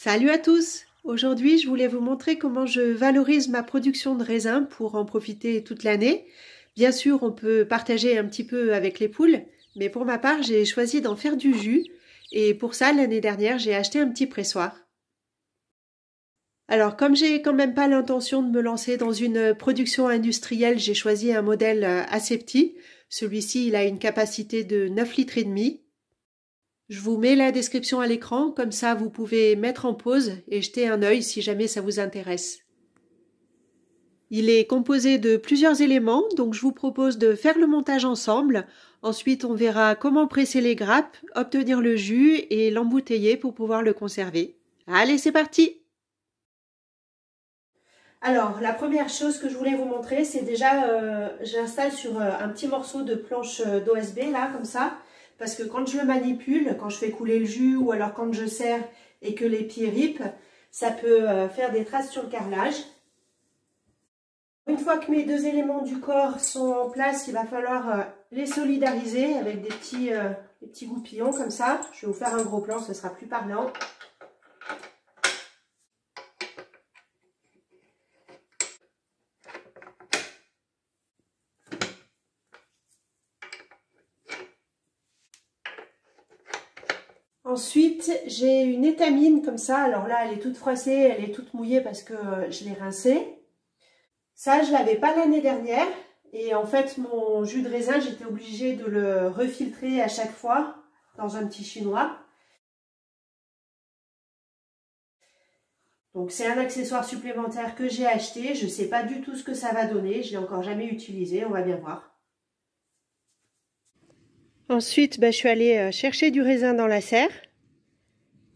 Salut à tous! Aujourd'hui, je voulais vous montrer comment je valorise ma production de raisin pour en profiter toute l'année. Bien sûr, on peut partager un petit peu avec les poules, mais pour ma part, j'ai choisi d'en faire du jus. Et pour ça, l'année dernière, j'ai acheté un petit pressoir. Alors, comme j'ai quand même pas l'intention de me lancer dans une production industrielle, j'ai choisi un modèle assez petit. Celui-ci, il a une capacité de 9 litres et demi. Je vous mets la description à l'écran, comme ça vous pouvez mettre en pause et jeter un œil si jamais ça vous intéresse. Il est composé de plusieurs éléments, donc je vous propose de faire le montage ensemble. Ensuite, on verra comment presser les grappes, obtenir le jus et l'embouteiller pour pouvoir le conserver. Allez, c'est parti! Alors, la première chose que je voulais vous montrer, c'est déjà, j'installe sur un petit morceau de planche d'OSB, là, comme ça. Parce que quand je le manipule, quand je fais couler le jus ou alors quand je serre et que les pieds ripent, ça peut faire des traces sur le carrelage. Une fois que mes deux éléments du corps sont en place, il va falloir les solidariser avec des petits goupillons comme ça. Je vais vous faire un gros plan, ce sera plus parlant. Ensuite, j'ai une étamine comme ça. Alors là, elle est toute froissée, elle est toute mouillée parce que je l'ai rincée. Ça, je l'avais pas l'année dernière. Et en fait, mon jus de raisin, j'étais obligée de le refiltrer à chaque fois dans un petit chinois. Donc c'est un accessoire supplémentaire que j'ai acheté. Je ne sais pas du tout ce que ça va donner. Je ne l'ai encore jamais utilisé. On va bien voir. Ensuite, je suis allée chercher du raisin dans la serre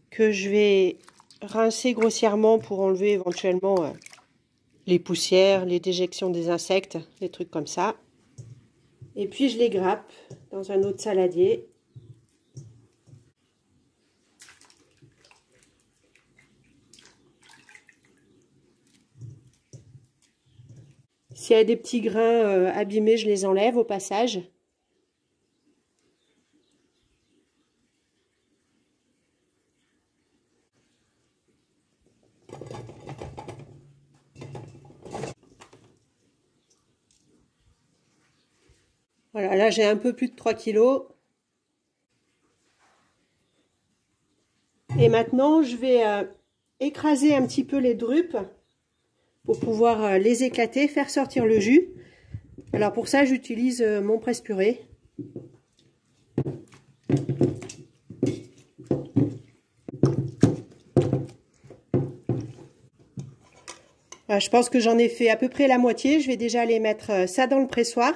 que je vais rincer grossièrement pour enlever éventuellement les poussières, les déjections des insectes, des trucs comme ça. Et puis je les grappe dans un autre saladier. S'il y a des petits grains abîmés, je les enlève au passage. Voilà, là j'ai un peu plus de 3 kg. Et maintenant, je vais écraser un petit peu les drupes pour pouvoir les éclater, faire sortir le jus. Alors pour ça, j'utilise mon presse-purée. Je pense que j'en ai fait à peu près la moitié. Je vais déjà aller mettre ça dans le pressoir.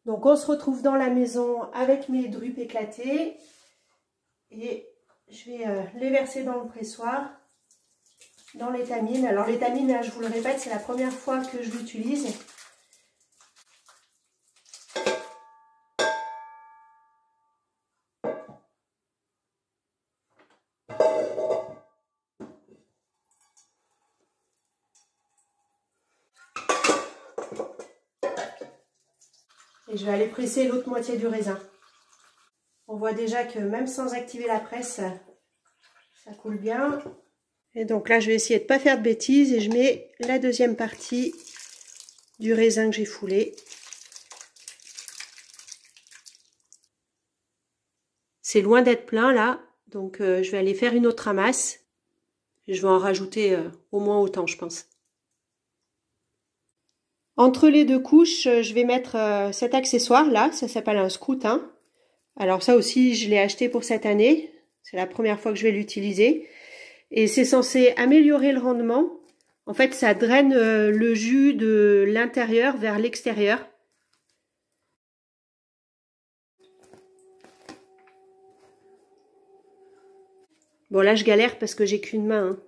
Donc on se retrouve dans la maison avec mes drupes éclatées. Et je vais les verser dans le pressoir, dans l'étamine. Alors l'étamine, je vous le répète, c'est la première fois que je l'utilise. Et je vais aller presser l'autre moitié du raisin. On voit déjà que même sans activer la presse, ça coule bien. Et donc là, je vais essayer de ne pas faire de bêtises et je mets la deuxième partie du raisin que j'ai foulé. C'est loin d'être plein là, donc je vais aller faire une autre ramasse. Je vais en rajouter au moins autant, je pense. Entre les deux couches, je vais mettre cet accessoire là, ça s'appelle un scrutin. Alors ça aussi, je l'ai acheté pour cette année. C'est la première fois que je vais l'utiliser. Et c'est censé améliorer le rendement. En fait, ça draine le jus de l'intérieur vers l'extérieur. Bon, là, je galère parce que j'ai qu'une main. Hein.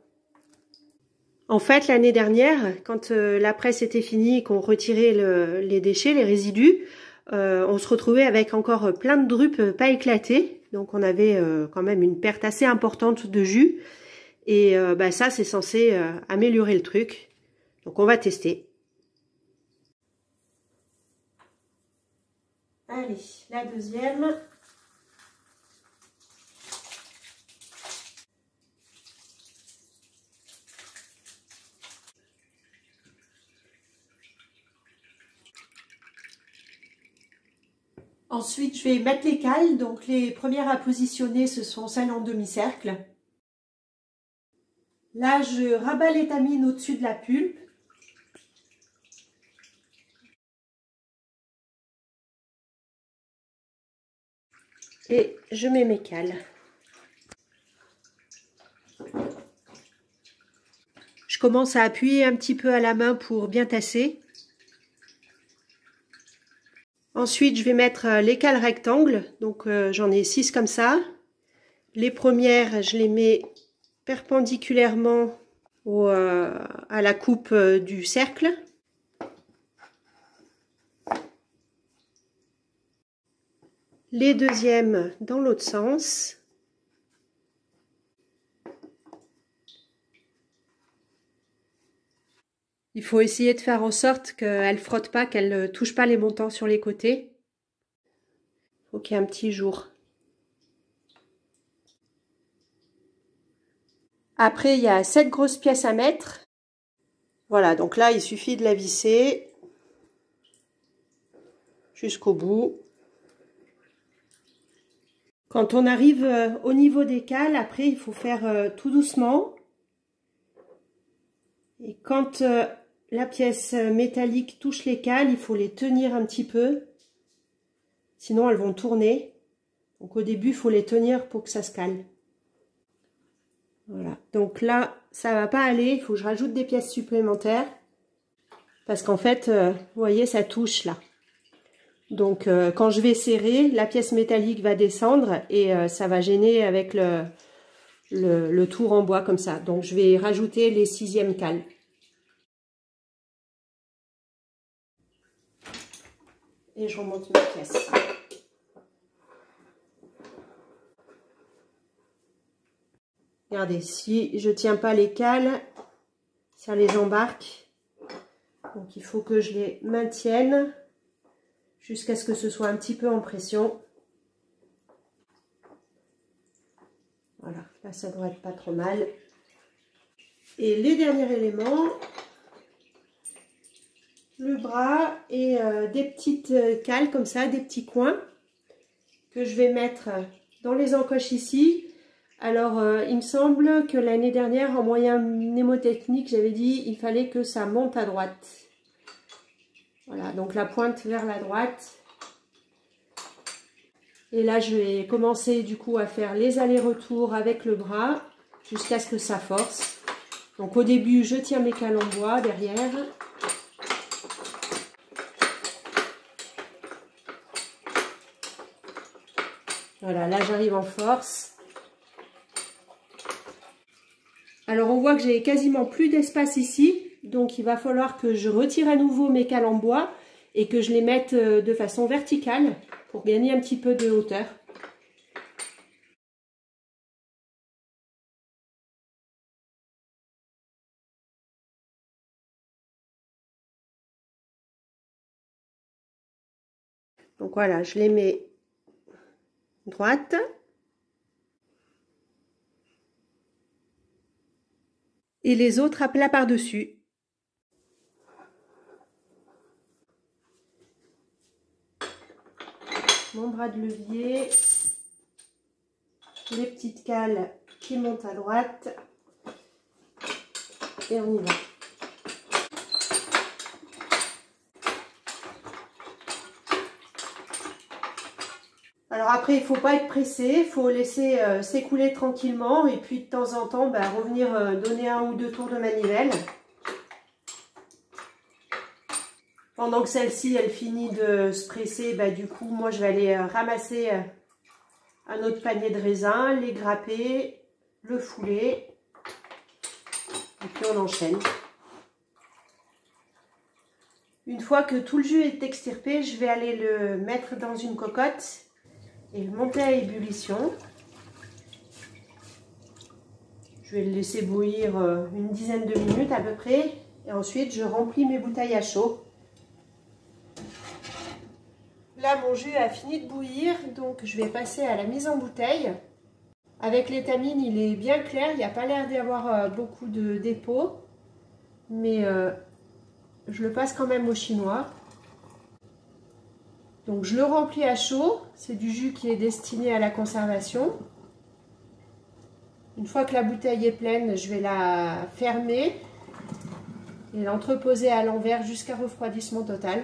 En fait, l'année dernière, quand la presse était finie et qu'on retirait les déchets, les résidus, on se retrouvait avec encore plein de drupes pas éclatées. Donc, on avait quand même une perte assez importante de jus. Et ça, c'est censé améliorer le truc. Donc, on va tester. Allez, la deuxième. Ensuite, je vais mettre les cales. Donc, les premières à positionner, ce sont celles en demi-cercle. Là, je rabats l'étamine au-dessus de la pulpe. Et je mets mes cales. Je commence à appuyer un petit peu à la main pour bien tasser. Ensuite, je vais mettre les cales rectangles. Donc, j'en ai 6 comme ça. Les premières, je les mets perpendiculairement à la coupe du cercle. Les deuxièmes dans l'autre sens. Il faut essayer de faire en sorte qu'elle ne frotte pas, qu'elle ne touche pas les montants sur les côtés. Il faut qu'il y ait un petit jour. Après, il y a 7 grosses pièces à mettre. Voilà, donc là, il suffit de la visser jusqu'au bout. Quand on arrive au niveau des cales, après, il faut faire tout doucement. Et quand la pièce métallique touche les cales, il faut les tenir un petit peu. Sinon, elles vont tourner. Donc au début, il faut les tenir pour que ça se cale. Voilà. Donc là, ça va pas aller. Il faut que je rajoute des pièces supplémentaires. Parce qu'en fait, vous voyez, ça touche là. Donc quand je vais serrer, la pièce métallique va descendre et ça va gêner avec le tour en bois comme ça. Donc je vais rajouter les 6e cales. Et je remonte mes pièces. Regardez, si je tiens pas les cales, ça les embarque. Donc il faut que je les maintienne jusqu'à ce que ce soit un petit peu en pression. Voilà, là ça devrait être pas trop mal. Et les derniers éléments, le bras et des petites cales comme ça, des petits coins que je vais mettre dans les encoches ici. Alors il me semble que l'année dernière en moyen mnémotechnique j'avais dit il fallait que ça monte à droite. Voilà, donc la pointe vers la droite. Et là, je vais commencer du coup à faire les allers-retours avec le bras jusqu'à ce que ça force. Donc au début, je tiens mes cales en bois derrière. Voilà, là j'arrive en force. Alors on voit que j'ai quasiment plus d'espace ici. Donc il va falloir que je retire à nouveau mes cales en bois et que je les mette de façon verticale pour gagner un petit peu de hauteur. Donc voilà, je les mets droite. Et les autres à plat par-dessus. Mon bras de levier, les petites cales qui montent à droite et on y va. Alors après, il ne faut pas être pressé, il faut laisser s'écouler tranquillement et puis de temps en temps revenir donner 1 ou 2 tours de manivelle. Pendant que celle-ci, elle finit de se presser, du coup, moi, je vais aller ramasser un autre panier de raisins, les grapper, le fouler, et puis on enchaîne. Une fois que tout le jus est extirpé, je vais aller le mettre dans une cocotte et le monter à ébullition. Je vais le laisser bouillir une dizaine de minutes à peu près, et ensuite je remplis mes bouteilles à chaud. Là, mon jus a fini de bouillir, donc je vais passer à la mise en bouteille. Avec l'étamine, il est bien clair, il n'y a pas l'air d'y avoir beaucoup de dépôts, mais je le passe quand même au chinois. Donc je le remplis à chaud, c'est du jus qui est destiné à la conservation. Une fois que la bouteille est pleine, je vais la fermer et l'entreposer à l'envers jusqu'à refroidissement total.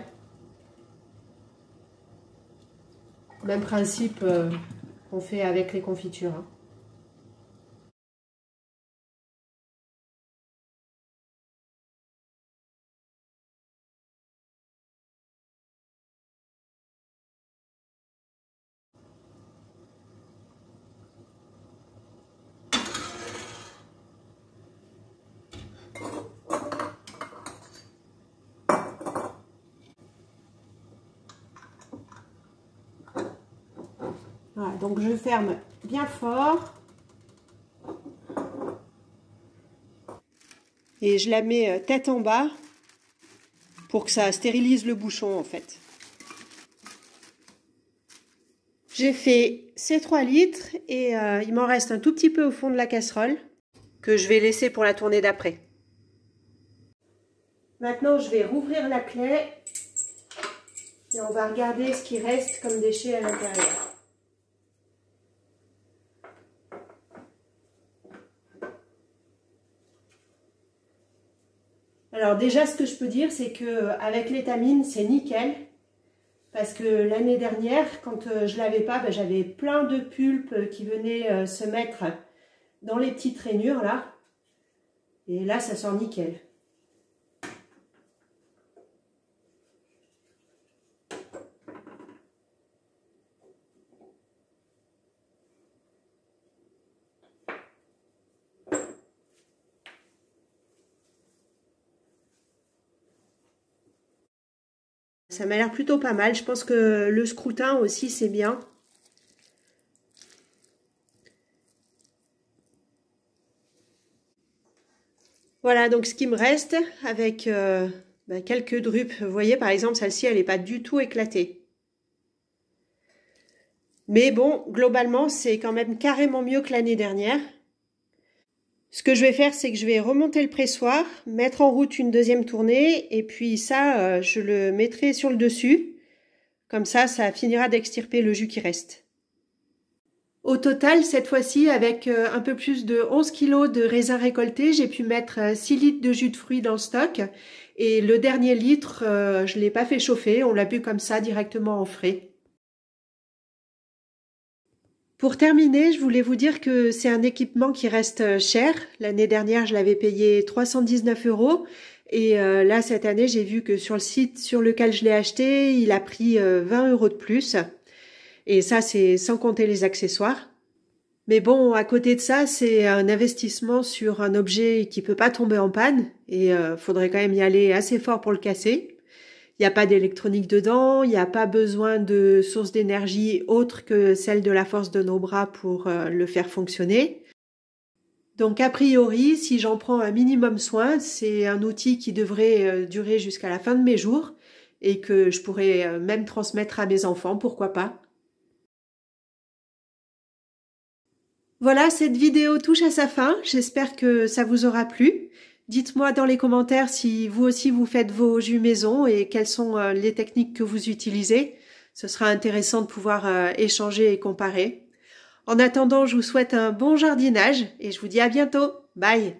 Même principe qu'on fait avec les confitures, hein. Voilà, donc je ferme bien fort et je la mets tête en bas pour que ça stérilise le bouchon en fait. J'ai fait ces 3 litres et il m'en reste un tout petit peu au fond de la casserole que je vais laisser pour la tournée d'après. Maintenant je vais rouvrir la clé et on va regarder ce qui reste comme déchets à l'intérieur. Alors déjà, ce que je peux dire, c'est qu'avec l'étamine, c'est nickel. Parce que l'année dernière, quand je ne l'avais pas, j'avais plein de pulpes qui venaient se mettre dans les petites rainures là. Et là, ça sent nickel. Ça m'a l'air plutôt pas mal. Je pense que le scrutin aussi, c'est bien. Voilà, donc ce qui me reste avec quelques drupes. Vous voyez, par exemple, celle-ci, elle n'est pas du tout éclatée. Mais bon, globalement, c'est quand même carrément mieux que l'année dernière. Ce que je vais faire, c'est que je vais remonter le pressoir, mettre en route une deuxième tournée, et puis ça, je le mettrai sur le dessus. Comme ça finira d'extirper le jus qui reste. Au total, cette fois-ci, avec un peu plus de 11 kg de raisins récoltés, j'ai pu mettre 6 litres de jus de fruits dans le stock. Et le dernier litre, je ne l'ai pas fait chauffer, on l'a bu comme ça directement en frais. Pour terminer, je voulais vous dire que c'est un équipement qui reste cher. L'année dernière, je l'avais payé 319 €. Et là, cette année, j'ai vu que sur le site sur lequel je l'ai acheté, il a pris 20 € de plus. Et ça, c'est sans compter les accessoires. Mais bon, à côté de ça, c'est un investissement sur un objet qui peut pas tomber en panne. Et faudrait quand même y aller assez fort pour le casser. Il n'y a pas d'électronique dedans, il n'y a pas besoin de source d'énergie autre que celle de la force de nos bras pour le faire fonctionner. Donc a priori, si j'en prends un minimum soin, c'est un outil qui devrait durer jusqu'à la fin de mes jours et que je pourrais même transmettre à mes enfants, pourquoi pas. Voilà, cette vidéo touche à sa fin, j'espère que ça vous aura plu. Dites-moi dans les commentaires si vous aussi vous faites vos jus maison et quelles sont les techniques que vous utilisez. Ce sera intéressant de pouvoir échanger et comparer. En attendant, je vous souhaite un bon jardinage et je vous dis à bientôt. Bye!